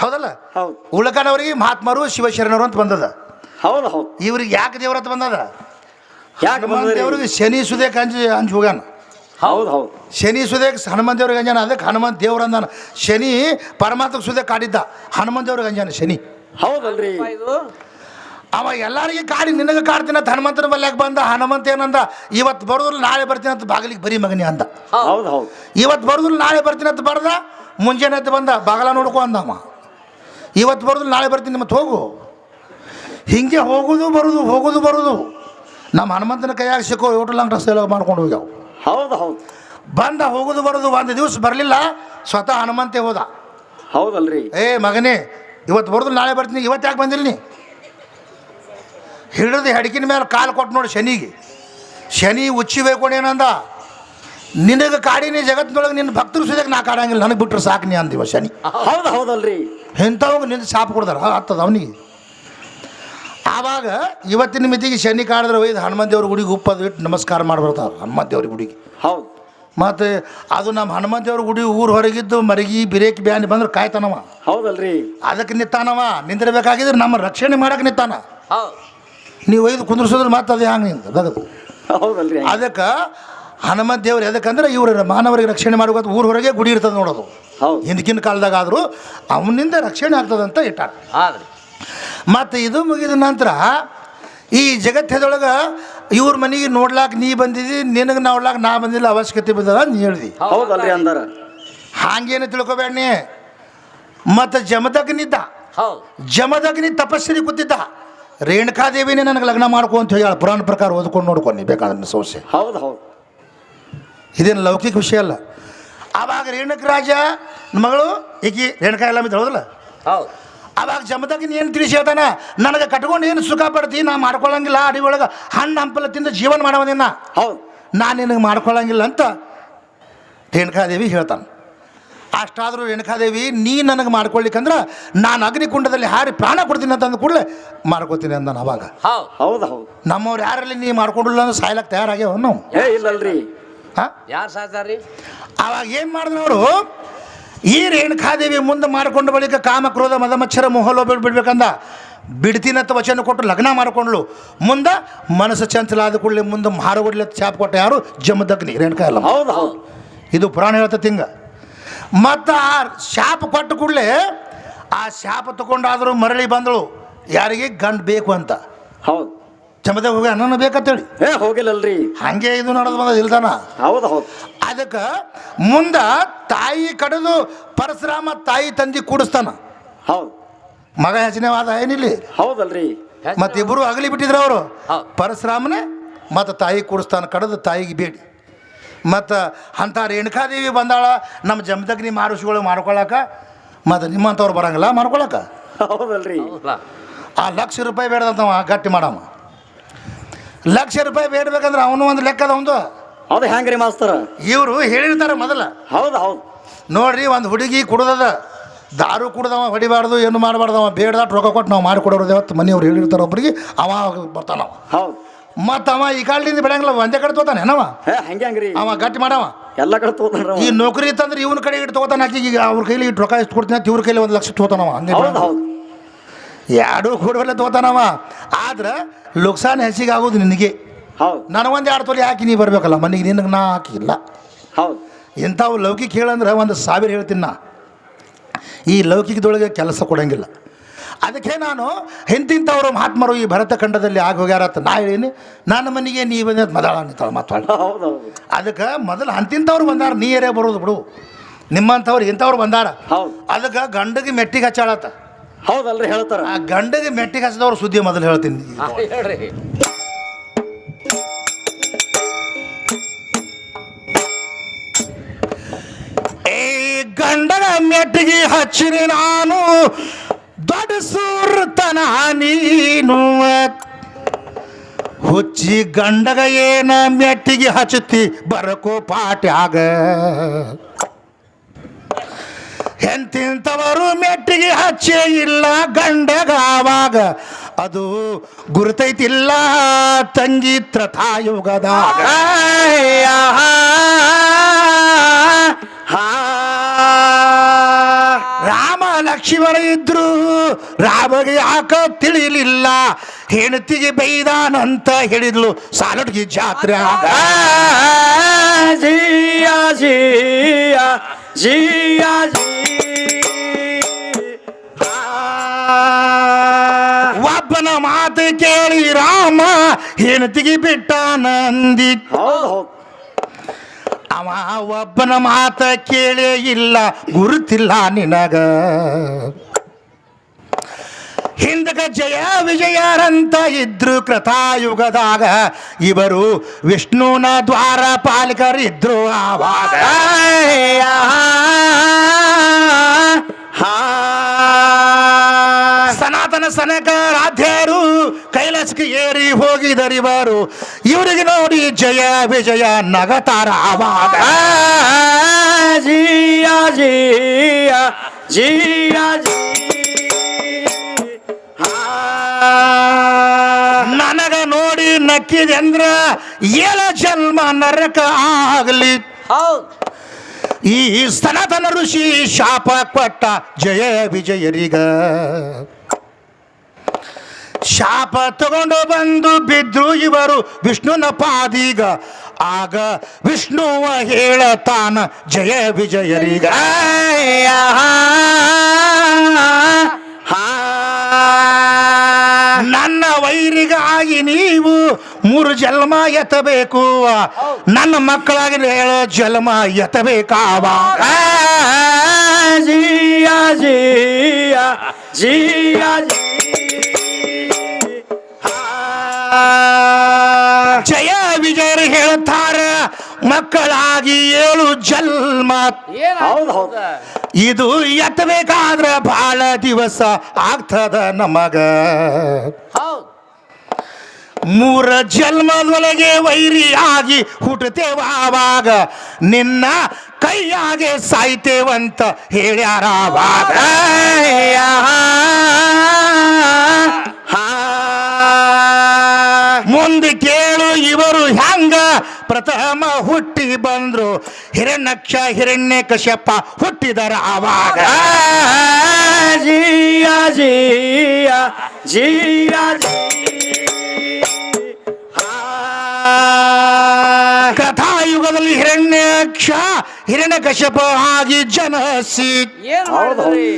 ಹೌದಲ್ಲ. ಹೌದು. ಉಳ್ಕನವ್ರಿಗೆ ಮಹಾತ್ಮರು ಶಿವಶರಣರು ಅಂತ ಬಂದದ. ಹೌದು ಹೌದು. ಇವ್ರಿಗೆ ಯಾಕೆ ದೇವ್ರ ಅಂತ ಬಂದದ? ಯಾಕೆ ಹನುಮಂತ ದೇವ್ರಿಗೆ ಶನಿ ಸುದೇಕ್ ಅಂಜಿ ಹೋಗ್ಯಾನ. ಹೌದು ಹೌದು. ಶನಿ ಸುದೇಕ್ ಹನುಮಂತ ದೇವ್ರಿಗೆ ಅಂಜಾನ, ಅದಕ್ಕೆ ಹನುಮಂತ ದೇವ್ರ ಅಂದಾನ. ಶನಿ ಪರಮಾತ್ಮ ಸುದೇಕ್ ಕಾಡಿದ್ದ, ಹನುಮಂತ ದೇವ್ರಿಗೆ ಅಂಜಾನ ಶನಿ. ಹೌದಲ್ರಿ. ಇದು ಅವ ಎಲ್ಲರಿಗೆ ಕಾಡಿ ನಿನಗೆ ಕಾಡ್ತೀನಿ ಅಂತ ಹನುಮಂತನ ಬಲ್ಯಾಗ ಬಂದ. ಹನುಮಂತ ಏನಂದ, ಇವತ್ತು ಬರೋದಿಲ್ಲ ನಾಳೆ ಬರ್ತೀನಿ ಅಂತ ಬಾಗಿಲಿಗೆ ಬರೀ ಮಗನಿ ಅಂದ. ಹೌದು ಹೌದು. ಇವತ್ತು ಬರೋದಿಲ್ಲ ನಾಳೆ ಬರ್ತೀನಿ ಅಂತ ಬರ್ದ, ಮುಂಜಾನೆ ಎದ್ದು ಬಂದ ಬಾಗಲ ನೋಡ್ಕೊ ಅಂದಮ್ಮ. ಇವತ್ತು ಬರೋದಿಲ್ಲ ನಾಳೆ ಬರ್ತೀನಿ ಮತ್ತೆ ಹೋಗು. ಹಿಂಗೆ ಹೋಗೋದು ಬರೋದು ನಮ್ಮ ಹನುಮಂತನ ಕೈಯಾಗ ಸಿಕ್ಕೋ ಹೋಟೆಲ್ ರಸ್ತೆ ಎಲ್ಲ ಮಾಡ್ಕೊಂಡು ಹೋಗ್ಯಾವ. ಹೌದು ಹೌದು. ಬಂದ ಹೋಗೋದು ಬರೋದು, ಒಂದು ದಿವಸ ಬರಲಿಲ್ಲ, ಸ್ವತಃ ಹನುಮಂತೆ ಹೋದ. ಹೌದಲ್ರಿ. ಏ ಮಗನೇ, ಇವತ್ತು ಬರೋದಿಲ್ಲ ನಾಳೆ ಬರ್ತೀನಿ, ಇವತ್ತು ಯಾಕೆ ಬಂದಿಲ್ಲ ನೀ? ಹಿಡಿದು ಹೆಡಕಿನ ಮೇಲೆ ಕಾಲು ಕೊಟ್ಟು ನೋಡಿ ಶನಿಗೆ. ಶನಿ ಉಚ್ಚಿಬೇಕು ಏನಂದ, ನಿನಗೆ ಕಾಡಿನಿ ಜಗತ್ತಿನೊಳಗೆ ನಿನ್ನ ಭಕ್ತರು ಸುದಕ್ಕೆ ನಾ ಕಾಡಂಗಿಲ್ಲ, ನನಗೆ ಬಿಟ್ಟರೆ ಸಾಕು ನೀ ಅಂದಿವ ಶನಿ. ಹೌದು ಹೌದಲ್ರಿ. ಇಂಥವಾಗ ನಿನ್ನ ಶಾಪ ಕೊಡ್ದಾರ ಆಗ್ತದ ಅವನಿಗೆ. ಆವಾಗ ಇವತ್ತಿನ ಮಿತಿಗೆ ಶನಿ ಕಾಡಿದ್ರೆ ಒಯ್ದು ಹನುಮಂತ ದೇವ್ರ ಗುಡಿಗೆ ಉಪ್ಪದು ಇಟ್ಟು ನಮಸ್ಕಾರ ಮಾಡಿಬಿಡ್ತಾರೆ ಹನುಮಂತ ದೇವ್ರ ಗುಡಿಗೆ. ಹೌದು. ಮತ್ತು ಅದು ನಮ್ಮ ಹನುಮಂತ ದೇವ್ರ ಗುಡಿ ಊರು ಹೊರಗಿದ್ದು ಮರಗಿ ಬಿರೇಕಿ ಬ್ಯಾನಿ ಬಂದ್ರೆ ಕಾಯ್ತಾನವ. ಹೌದಲ್ರಿ. ಅದಕ್ಕೆ ನಿಂತಾನವ. ನಿಂದಿರಬೇಕಾಗಿದ್ರೆ ನಮ್ಮ ರಕ್ಷಣೆ ಮಾಡಕ್ಕೆ ನಿಂತಾನ. ಹೌದು. ನೀವು ಒಯ್ದು ಕುಂದ್ರಿಸೋದ್ರೆ ಮತ್ತೆ ಅದು ಹ್ಯಾಂಗೆ ನಿಂತ ದಗದು. ಹೌದಲ್ರಿ. ಅದಕ್ಕೆ ಹನುಮಂತ ದೇವ್ರು ಎದಕ್ಕಂದ್ರೆ ಇವರು ಮಾನವರಿಗೆ ರಕ್ಷಣೆ ಮಾಡುವ ಊರ ಹೊರಗೆ ಗುಡಿ ಇರ್ತದೆ ನೋಡೋದು. ಹೌದು. ಹಿಂದಕ್ಕಿನ ಕಾಲದಾಗ ಆದರೂ ಅವನಿಂದ ರಕ್ಷಣೆ ಆಗ್ತದಂತ ಇಟ್ಟಾರ. ಹಾದ್ರಿ. ಮತ್ತು ಇದು ಮುಗಿದ ನಂತರ ಈ ಜಗತ್ತದೊಳಗೆ ಇವ್ರ ಮನೆಗೆ ನೋಡ್ಲಾಕ ನೀ ಬಂದಿದ್ದಿ, ನಿನಗೆ ನೋಡ್ಲಾಕ ನಾ ಬಂದಿಲ್ಲ, ಅವಶ್ಯಕತೆ ಬಂದದ ನೀ ಹೇಳ್ದಿ. ಹೌದಲ್ರಿ ಅಂದಾರ. ಹಾಗೇನು ತಿಳ್ಕೊಬೇಡ ನೀ. ಮತ್ತು ಜಮದಗ್ನಿದ್ದ, ಹೌದು. ಜಮದಗ್ನಿ ತಪಸ್ಸಿಗೆ ಕೂತಿದ್ದ. ರೇಣುಕಾದೇವಿನೇ ನನಗೆ ಲಗ್ನ ಮಾಡ್ಕೊ ಅಂತ ಹೇಳಿ ಪುರಾಣ ಪ್ರಕಾರ ಓದ್ಕೊಂಡು ನೋಡ್ಕೊಂಡು ಬೇಕಾದ್ರೆ ಸಮಸ್ಯೆ. ಹೌದು ಹೌದು. ಇದೇನು ಲೌಕಿಕ ವಿಷಯ ಅಲ್ಲ. ಆವಾಗ ರೇಣುಕ ರಾಜ ಮಗಳು ಈಕಿ ರೇಣುಕಾ ಎಲ್ಲ ಮಿದ್ದು ಹೌದಲ್ಲ. ಹೌದು. ಅವಾಗ ಜಮದಗ್ನಿ ಏನು ತಿಳಿಸಿ ಹೇಳ್ತಾನೆ, ನನಗೆ ಕಟ್ಕೊಂಡು ಏನು ಸುಖ ಪಡ್ತೀನಿ, ನಾ ಮಾಡ್ಕೊಳ್ಳಂಗಿಲ್ಲ, ಅಡಿ ಒಳಗೆ ಹಣ್ಣು ಹಂಪಲ ತಿಂದು ಜೀವನ ಮಾಡೋದಿನ್ನ, ಹೌದು, ನಾನು ನಿನಗೆ ಮಾಡ್ಕೊಳ್ಳಂಗಿಲ್ಲ ಅಂತ ರೇಣುಕಾದೇವಿ ಹೇಳ್ತಾನೆ. ಅಷ್ಟಾದರೂ ರೇಣುಕಾದೇವಿ ನೀ ನನಗೆ ಮಾಡ್ಕೊಳ್ಲಿಕ್ಕಂದ್ರೆ ನಾನು ಅಗ್ನಿಕುಂಡದಲ್ಲಿ ಹಾರಿ ಪ್ರಾಣ ಕೊಡ್ತೀನಿ ಅಂತ ಅಂದ ಕೂಡಲೇ ಮಾಡ್ಕೋತೀನಿ ಅಂದ. ಅವಾಗ ಹೌದು. ಹೌದು ಹೌದು. ನಮ್ಮವ್ರು ಯಾರಲ್ಲಿ ನೀ ಮಾಡ್ಕೊಂಡಿಲ್ಲ ಅಂದ್ರೆ ಸಾಯ್ಲಕ್ಕೆ ತಯಾರಾಗ್ಯಾವ ನಾವು. ಇಲ್ಲಲ್ರಿ. ಹಾಂ, ಯಾರು ಸಾಯ್ತಾರ್ರಿ? ಅವಾಗ ಏನು ಮಾಡಿದ್ರು ಅವರು, ಈ ರೇಣುಕಾದೇವಿ ಮುಂದೆ ಮಾಡಿಕೊಂಡ ಬಳಿಕ ಕಾಮ ಕ್ರೋಧ ಮದ ಮಚ್ಚರ ಮೊಹಲೋ ಬಿಡ್ಬೇಕಂದ ಬಿಡ್ತೀನಂತ ವಚನ ಕೊಟ್ಟು ಲಗ್ನ ಮಾಡಿಕೊಂಡ್ಳು. ಮುಂದೆ ಮನಸ್ಸು ಚಂಚಲ ಆದ ಕೂಡಲೇ ಮುಂದೆ ಮಾರುಗೊಡ್ಲಿ ಚಾಪ್ ಕೊಟ್ಟ ಯಾರು? ಜಮದಗ್ನಿ, ರೇಣುಕಾ ಎಲ್ಲ. ಹೌದು ಹೌದು. ಇದು ಪುರಾಣ ಹೇಳ್ತತಿ ಹಿಂಗ. ಮತ್ತು ಆ ಶಾಪ ಕೊಟ್ಟ ಕೂಡಲೇ ಆ ಶಾಪ ತಗೊಂಡಾದರೂ ಮರಳಿ ಬಂದಳು. ಯಾರಿಗೆ? ಗಂಡು ಬೇಕು ಅಂತ. ಹೌದು. ಜಮದಾಗ ಹೋಗಿ ಅನ್ನ ಬೇಕಂತೇಳಿ ಹೋಗಿಲ್ಲಲ್ರಿ. ಹಾಗೆ ಇದು ನಡೆದು ಬಂದ ಇಲ್ದಾನ. ಹೌದು ಹೌದು. ಅದಕ್ಕೆ ಮುಂದೆ ತಾಯಿ ಕಡೆದು ಪರಶುರಾಮ ತಾಯಿ ತಂದಿ ಕೂಡಿಸ್ತಾನ. ಹೌದು. ಮಗ ಹೆಚ್ಚಿನವಾದ ಏನಿಲ್ಲಿ. ಹೌದಲ್ರಿ. ಮತ್ತಿಬ್ಬರು ಅಗಲಿ ಬಿಟ್ಟಿದ್ರು ಅವರು. ಹೌದು. ಪರಶುರಾಮನೇ ಮತ್ತು ತಾಯಿ ಕೂಡಿಸ್ತಾನ ಕಡೆದು ತಾಯಿಗೆ ಬೇಡಿ. ಮತ್ತು ಅಂಥ ರೇಣುಕಾದೇವಿ ಬಂದಾಳ ನಮ್ಮ ಜಮದಗ್ನಿ ಮಾರುಷಿಗಳು ಮಾಡ್ಕೊಳಕ. ಮತ್ತು ನಿಮ್ಮಂಥವ್ರು ಬರಂಗಿಲ್ಲ ಮಾಡ್ಕೊಳಕ. ಹೌದಲ್ರಿ. ಆ ₹1,00,000 ಬೇಡದಂತವ ಗಟ್ಟಿ ಮಾಡಮ್ಮ. ₹1,00,000 ಬೇಡಬೇಕಂದ್ರೆ ಅವನು ಒಂದು ಲೆಕ್ಕದ ಒಂದು. ಅದು ಹೆಂಗ್ರಿ ಮಾಸ್ತರ? ಇವರು ಹೇಳಿರ್ತಾರೆ ಮೊದಲ. ಹೌದು ಹೌದು. ನೋಡ್ರಿ, ಒಂದು ಹುಡುಗಿ ಕುಡ್ದದ, ದಾರು ಕುಡ್ದವ ಹೊಡಿಬಾರ್ದು, ಏನು ಮಾಡಬಾರ್ದವ, ಬೇಡದಾಟ್ ರೊಕ್ಕ ಕೊಟ್ಟು ನಾವು ಮಾಡಿಕೊಡೋರು ಯಾವತ್ತು ಮನೆಯವ್ರು ಹೇಳಿರ್ತಾರೆ ಒಬ್ರಿಗೆ. ಅವ ಬರ್ತಾನವ. ಹೌದು. ಮತ್ತು ಅವ ಈ ಕಾಲದಿಂದ ಬೆಳಂಗಿಲ್ಲ, ಒಂದೇ ಕಡೆ ತೋತಾನೆ ಏನವ ಹಂಗೆ ಹಂಗ್ರಿ. ಅವ ಗಟ್ಟಿ ಮಾಡವ. ಎಲ್ಲ ಕಡೆ ತೋತಾನ. ಈ ನೌಕರಿ ಇತ್ತಂದ್ರೆ ಇವನ ಕಡೆ ಇಟ್ಟು ತಗೋತಾನ. ಆಕಿಗೆ ಈಗ ಅವ್ರ ಕೈಲಿ ಇಟ್ಟು ರೊಕ್ಕ ಎಷ್ಟು ಕೊಡ್ತೀನಿ ಅಂತ ಇವ್ರ ಕೈಲಿ $1,00,000 ತಗೋತಾನವ. ಹಂಗೆ ಎರಡೂ ಕೂಡವಲ್ಲೇ ತಗೋತಾನವ. ಆದ್ರೆ ಲುಕ್ಸಾನ್ ಹೆಚ್ಚಿಗೆ ಆಗೋದು ನಿನಗೆ. ಹೌದು. ನನಗೊಂದು 2 ತೊಲೆ ಹಾಕಿ ನೀ ಬರಬೇಕಲ್ಲ ಮನೆಗೆ, ನಿನಗೆ ನಾ ಹಾಕಿಲ್ಲ. ಹೌದು. ಇಂಥವು ಲೌಕಿಕ ಹೇಳಂದ್ರೆ 1,000 ಹೇಳ್ತೀನಿ ನಾ. ಈ ಲೌಕಿಕದೊಳಗೆ ಕೆಲಸ ಕೊಡೋಂಗಿಲ್ಲ. ಅದಕ್ಕೆ ನಾನು ಇಂಥವ್ರು ಮಹಾತ್ಮರು ಈ ಭರತ ಖಂಡದಲ್ಲಿ ಆಗಿ ಹೋಗ್ಯಾರತ್ತ ನಾ ಹೇಳೀನಿ. ನನ್ನ ಮನೆಗೆ ನೀ ಬಂದ ಮದಾಳ ನಿಂತಾಳೆ ಮಾತಾಡ. ಹೌದು. ಅದಕ್ಕೆ ಮೊದಲು ಅಂತಿಂಥವ್ರು ಬಂದಾರ, ನೀ ಏರೇ ಬರೋದು ಬಿಡು. ನಿಮ್ಮಂಥವ್ರು ಇಂಥವ್ರು ಬಂದಾರ. ಹೌದು. ಅದಕ್ಕೆ ಗಂಡಗೆ ಮೆಟ್ಟಿಗೆ ಹಚ್ಚಾಳತ್ತ. ಹೌದಲ್ರಿ ಹೇಳ್ತಾರ. ಆ ಗಂಡಗೆ ಮೆಟ್ಟಿಗೆ ಹಚ್ಚಿದವ್ರ ಸುದ್ದಿ ಮೊದಲು ಹೇಳ್ತೀನಿ. ಹೇಳ್ರಿ. ಗಂಡನ ಮೆಟ್ಟಿಗೆ ಹಚ್ಚಿರಿ ನಾನು ದೊಡ್ಡ ಸೂರ್ತನ ನೀನು ಹುಚ್ಚಿ ಗಂಡಗ ಏನ ಮೆಟ್ಟಿಗೆ ಹಚ್ಚತಿ ಬರಕೋ ಪಾಟ್ಯಾಗ ಎಂತಿಂತವರು ಮೆಟ್ಟಿಗೆ ಹಚ್ಚೇ ಇಲ್ಲ ಗಂಡಗ ಆವಾಗ ಅದು ಗುರುತೈತಿಲ್ಲ ತಂಗಿ ತ್ರತಾಯುಗದಾಗ. ರಾಮ ಲಕ್ಷ್ಮಣ ಇದ್ರು ರಾಮಗೆ ಯಾಕ ತಿಳಿಲಿಲ್ಲ ಹೆಂಡತಿಗೆ ಬೈದಾನಂತ ಹೇಳಿದ್ಲು ಸಾಲುಡ್ಗಿ ಜಾತ್ರೆ ಆಗ. ಜಿಯಾ ಜಿಯಾ ಜಿಯಾ ಜಿ ಒಬ್ಬನ ಮಾತು ಕೇಳಿ ರಾಮ ಹೆಂಡತಿಗೆ ಬಿಟ್ಟ ನಂದಿ. ಹೌದು. ಅವ ಒಬ್ಬನ ಮಾತ ಕೇಳೇ ಇಲ್ಲ ಗುರುತಿಲ್ಲ ನಿನಗ. ಹಿಂದಕ ಜಯ ವಿಜಯರಂತ ಇದ್ರು ಕೃತಾಯುಗದಾಗ ಇವರು ವಿಷ್ಣುನ ದ್ವಾರ ಪಾಲಕರಿದ್ರು ಆವಾಗ. ಸನಾತನ ಸನಕರಾಧ್ಯರು ಕೈಲಾಸಕ್ಕೆ ಏರಿ ಹೋಗಿದರಿವರು ಇವರಿಗೆ ನೋಡಿ ಜಯ ವಿಜಯ ನಗತಾರ ಆವಾಗ. ಜಿಯಾ ಜಿಯಾ ಜಿಯಾ ಜಿ ನನಗ ನೋಡಿ ನಕ್ಕಿದೆ ಅಂದ್ರ ಏಳ ಜನ್ಮ ನರಕ ಆಗಲಿ. ಹೌದು. ಈ ಸನಾತನ ಋಷಿ ಶಾಪ ಕೊಟ್ಟ ಜಯ ವಿಜಯರಿಗ ಶಾಪ ತಗೊಂಡು ಬಂದು ಬಿದ್ರು ಇವರು ವಿಷ್ಣುನ ಪಾದೀಗ. ಆಗ ವಿಷ್ಣುವ ಹೇಳತಾನ ಜಯ ವಿಜಯರಿಗ. ನನ್ನ ವೈರಿಗಾಗಿ ನೀವು 3 ಜನ್ಮ ಎತ್ತಬೇಕು, ನನ್ನ ಮಕ್ಕಳಾಗಿ 7 ಜನ್ಮ ಎತ್ತಬೇಕಾವ. ಜಿಯಾ ಜಿಯಾ ಜಿಯಾ ಜಿ ಜಯ ವಿಜಯರು ಹೇಳ್ತಾರ ಮಕ್ಕಳಾಗಿ 7 ಜನ್ಮ. ಹೌದು ಹೌದು. ಇದು ಎತ್ತಬೇಕಾದ್ರ ಬಹಳ ದಿವಸ ಆಗ್ತದ ನಮಗ. ಹೌದು. 3 ಜನ್ಮದೊಳಗೆ ವೈರಿಯಾಗಿ ಹುಟ್ಟುತ್ತೇವ ಆವಾಗ ನಿನ್ನ ಕೈಯಾಗೆ ಸಾಯ್ತೇವಂತ ಹೇಳ್ಯಾರ ಆವಾಗ. ಮುಂದೆ ಕೇಳು ಇವರು ಹ್ಯಾಂಗ ಪ್ರಥಮ ಹುಟ್ಟಿ ಬಂದ್ರು ಹಿರಣ್ಯಕ್ಷ ಹಿರಣ್ಯಕಶ್ಯಪ ಹುಟ್ಟಿದರ ಆವಾಗ. ಜಿಯಾ ಜಿಯಾ ಜಿಯಾ ಜಿ ಕಥಾಯುಗದಲ್ಲಿ ಹಿರಣ್ಯಕ್ಷ ಹಿರಣ್ಯಕಶ್ಯಪ ಆಗಿ ಜನಸಿ ಏನ್ ಮಾಡಿದ್ರಿ?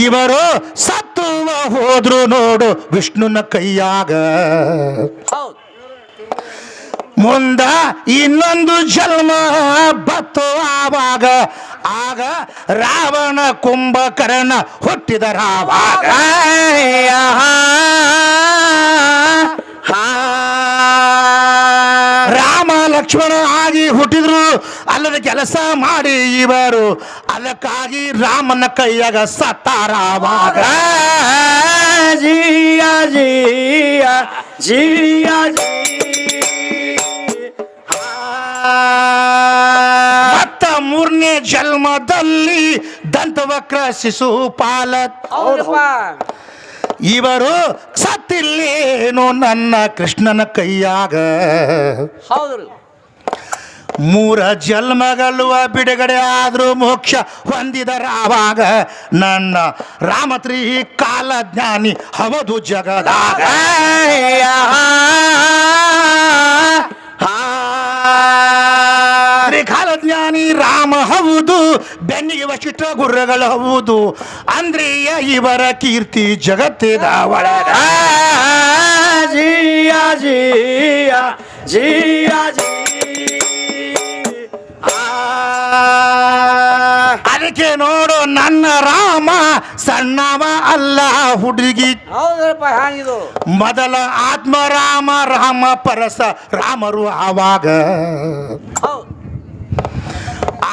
ಇವರು ಸತ್ತು ಹೋದ್ರು ನೋಡು ವಿಷ್ಣುನ ಕೈಯಾಗ. ಹೌದು. ಮುಂದ ಇನ್ನೊಂದು ಜನ್ಮ ಬತ್ತು ಆವಾಗ ಆಗ ರಾವಣ ಕುಂಭಕರ್ಣ ಹುಟ್ಟಿದರ ಆವಾಗ. ರಾಮ ಲಕ್ಷ್ಮಣ ಆಗಿ ಹುಟ್ಟಿದ್ರು ಅಲ್ಲದ ಕೆಲಸ ಮಾಡಿ ಇವರು ಅದಕ್ಕಾಗಿ ರಾಮನ ಕೈಯಾಗ ಸತ್ತಾರವಾಗ. ಜಿಯಾ ಜಿಯಾ ಜಿಯಾ ಜಿ ಮತ್ತ 3ನೇ ಜನ್ಮದಲ್ಲಿ ದಂತವಕ್ರ ಶಿಶುಪಾಲ ಹೌದಪ್ಪ. ಇವರು ಸತ್ತಿಲ್ಲೇನು ನನ್ನ ಕೃಷ್ಣನ ಕೈಯಾಗ. ಹೌದ್ರಿ. 3 ಜನ್ಮಗಳು ಬಿಡುಗಡೆ ಆದ್ರೂ ಮೋಕ್ಷ ಹೊಂದಿದರ ಆವಾಗ ನನ್ನ ರಾಮತ್ರಿ ಕಾಲಜ್ಞಾನಿ ಹವದು ಜಗದಾಗ. ಕಾಲಜ್ಞಾನಿ ರಾಮ ಹೌದು ಬೆನ್ನಿಗೆ ವಶಿಷ್ಠ ಗುರ್ರಗಳು ಹೌದು ಅಂದ್ರಿಯ ಇವರ ಕೀರ್ತಿ ಜಗತ್ತಿದ ಒಳಗ. ಜಿಯಾ ಜಿಯಾ ಜಿಯಾ ಜಿ ಅದಕ್ಕೆ ನೋಡು ನನ್ನ ರಾಮ ಸಣ್ಣವ ಅಲ್ಲ ಹುಡುಗಿ ಹೌದ್ರಪ್ಪ ಹ್ಯಾಂಗಿದು ಮೊದಲ ಆತ್ಮರಾಮ ರಾಮ ಪರಸ ರಾಮರು ಆವಾಗ ಹೌದು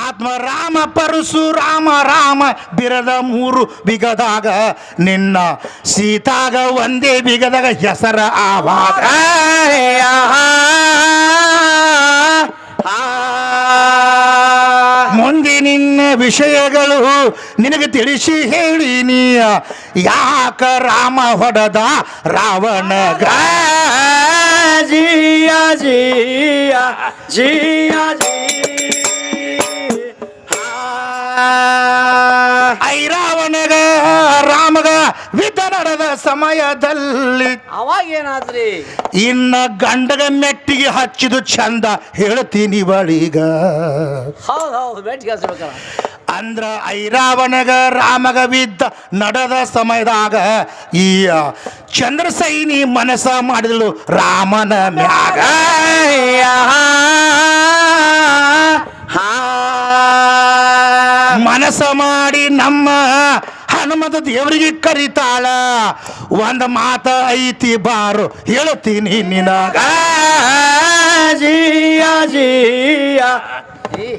ಆತ್ಮರಾಮ ಪರಶುರಾಮ ರಾಮ ಬಿರದ ಮೂರು ಬಿಗದಾಗ ನಿನ್ನ ಸೀತಾಗ ಒಂದೇ ಬಿಗದಾಗ ಹೆಸರ ಆವಾಗ ಮುಂದೆ ನಿನ್ನ ವಿಷಯಗಳು ನಿನಗೆ ತಿಳಿಸಿ ಹೇಳಿನಿ ಯಾಕ ರಾಮ ಹೊಡೆದ ರಾವಣಗ ಜಿಯ ಜಿಯ ಜಿಯ ಜಿ ಐರಾವಣಗ ರಾಮಗ ಯುದ್ಧ ನಡೆದ ಸಮಯದಲ್ಲಿ ಅವಾಗ ಏನಾದ್ರಿ ಇನ್ನ ಗಂಡಗ ಮೆಟ್ಟಿಗೆ ಹಚ್ಚಿದು ಚಂದ ಹೇಳ್ತೀನಿ ಬಳಿಗ ಹೌದು ಬೆಟ್ಟಿಗೆ ಹಚ್ಬೇಕಲ್ಲ ಅಂದ್ರ ಐರಾವಣಗ ರಾಮಗ ವಿದ್ದ ನಡೆದ ಸಮಯದಾಗ ಈ ಚಂದ್ರಸೈನಿ ಮನಸ್ಸ ಮಾಡಿದಳು ರಾಮನ ಮ್ಯಾಗ ಮನಸ್ಸ ಮಾಡಿ ನಮ್ಮ ಹನುಮಂತ ದೇವರಿಗೆ ಕರಿತಾಳ ಒಂದು ಮಾತ ಐತಿ ಬಾರು ಹೇಳ್ತೀನಿ ನಿನಗ ಜಿಯ ಜಿಯ ಈ